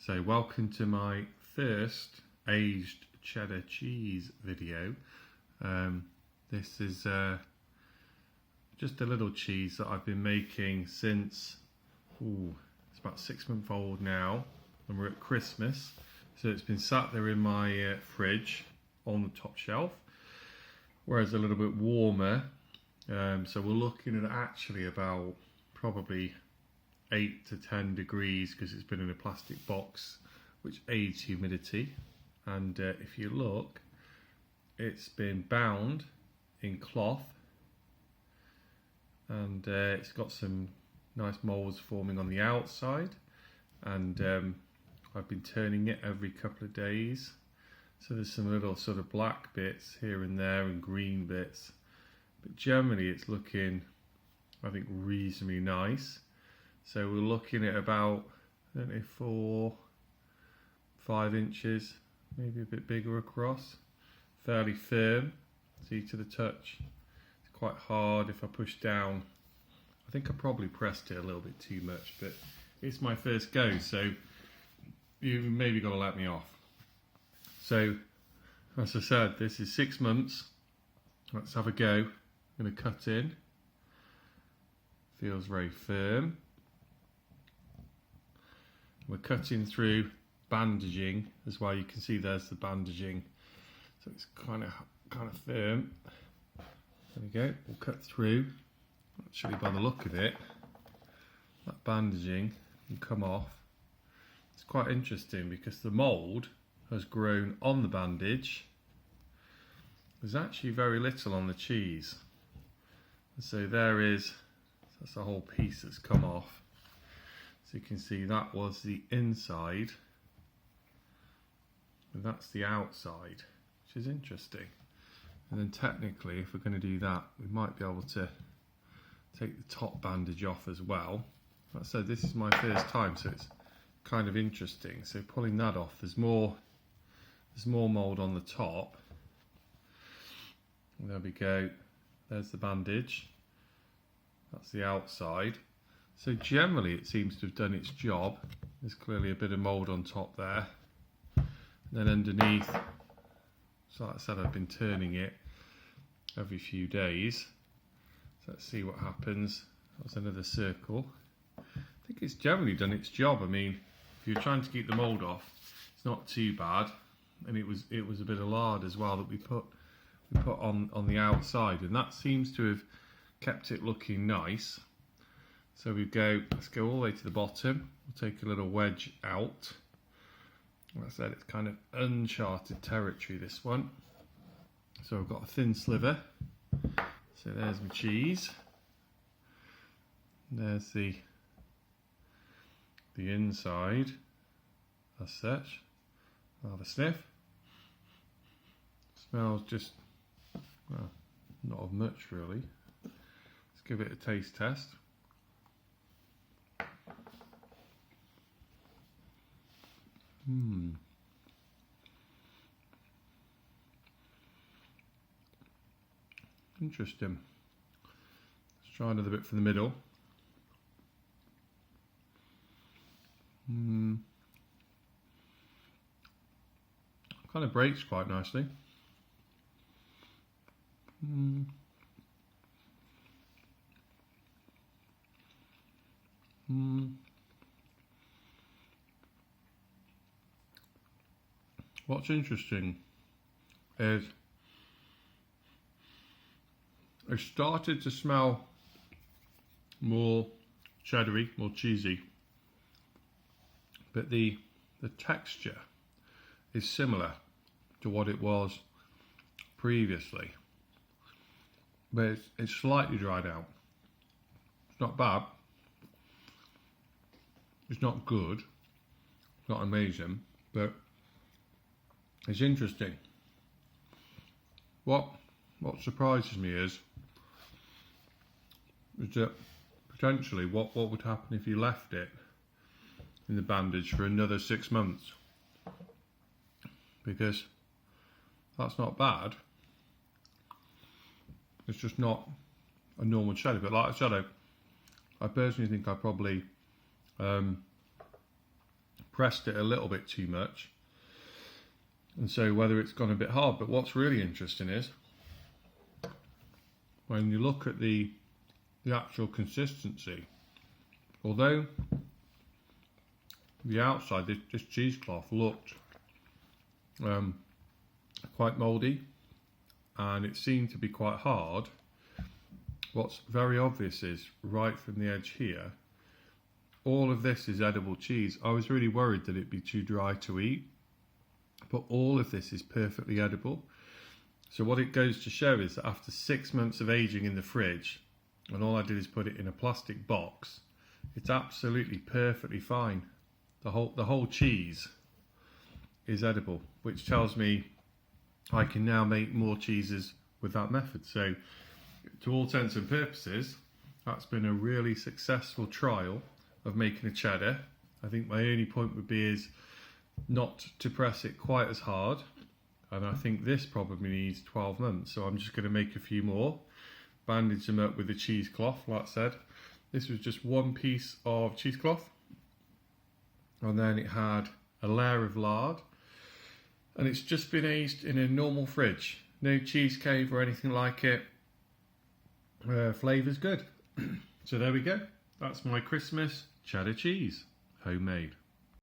So welcome to my first aged cheddar cheese video. This is just a little cheese that I've been making since, it's about 6 months old now, and we're at Christmas. So it's been sat there in my fridge on the top shelf, whereas a little bit warmer. So we're looking at actually about probably 8 to 10 degrees because it's been in a plastic box which aids humidity. And if you look, it's been bound in cloth, and it's got some nice moulds forming on the outside, and I've been turning it every couple of days. So there's some little sort of black bits here and there and green bits, but generally it's looking, I think, reasonably nice. So we're looking at about, I don't know, 4, 5 inches, maybe a bit bigger across. Fairly firm, see to the touch. It's quite hard if I push down. I think I probably pressed it a little bit too much, but it's my first go, so you maybe got to let me off. So, as I said, this is 6 months. Let's have a go. I'm going to cut in. Feels very firm. We're cutting through bandaging as well. You can see there's the bandaging, so it's kind of firm. There we go. We'll cut through. Actually, by the look of it, that bandaging can come off. It's quite interesting because the mould has grown on the bandage. There's actually very little on the cheese. So that's a whole piece that's come off. So you can see that was the inside, and that's the outside, which is interesting. And then technically, if we're going to do that, we might be able to take the top bandage off as well. Like I said, this is my first time, so it's kind of interesting. So pulling that off, there's more mould on the top. And there we go. There's the bandage. That's the outside. So generally it seems to have done its job. There's clearly a bit of mould on top there. And then underneath, so like I said, I've been turning it every few days. So let's see what happens. That's another circle. I think it's generally done its job. I mean, if you're trying to keep the mould off, it's not too bad. And it was a bit of lard as well that we put on the outside, and that seems to have kept it looking nice. So let's go all the way to the bottom. We'll take a little wedge out. Like I said, it's kind of uncharted territory, this one. So I've got a thin sliver. So there's my cheese. There's the inside as such. I'll have a sniff. Smells just, well, not of much really. Let's give it a taste test. Interesting. Let's try another bit from the middle. Kind of breaks quite nicely. What's interesting is it started to smell more cheddary, more cheesy, but the texture is similar to what it was previously, but it's slightly dried out. It's not bad. It's not good. It's not amazing, but it's interesting. What surprises me is that potentially what would happen if you left it in the bandage for another 6 months, because that's not bad. It's just not a normal cheddar. But like I said, I personally think I probably pressed it a little bit too much, and so whether it's gone a bit hard. But what's really interesting is when you look at the actual consistency, although the outside, this cheesecloth looked quite mouldy and it seemed to be quite hard, what's very obvious is right from the edge here, all of this is edible cheese. I was really worried that it'd be too dry to eat, but all of this is perfectly edible. So what it goes to show is that after 6 months of aging in the fridge, and all I did is put it in a plastic box, it's absolutely perfectly fine. The whole cheese is edible, which tells me I can now make more cheeses with that method. So to all intents and purposes, that's been a really successful trial of making a cheddar. I think my only point would be is not to press it quite as hard, and I think this probably needs 12 months, so I'm just going to make a few more, bandage them up with the cheesecloth. Like I said, this was just one piece of cheesecloth, and then it had a layer of lard, and it's just been aged in a normal fridge, no cheese cave or anything like it. Flavour's good. So there we go, that's my Christmas cheddar cheese, homemade.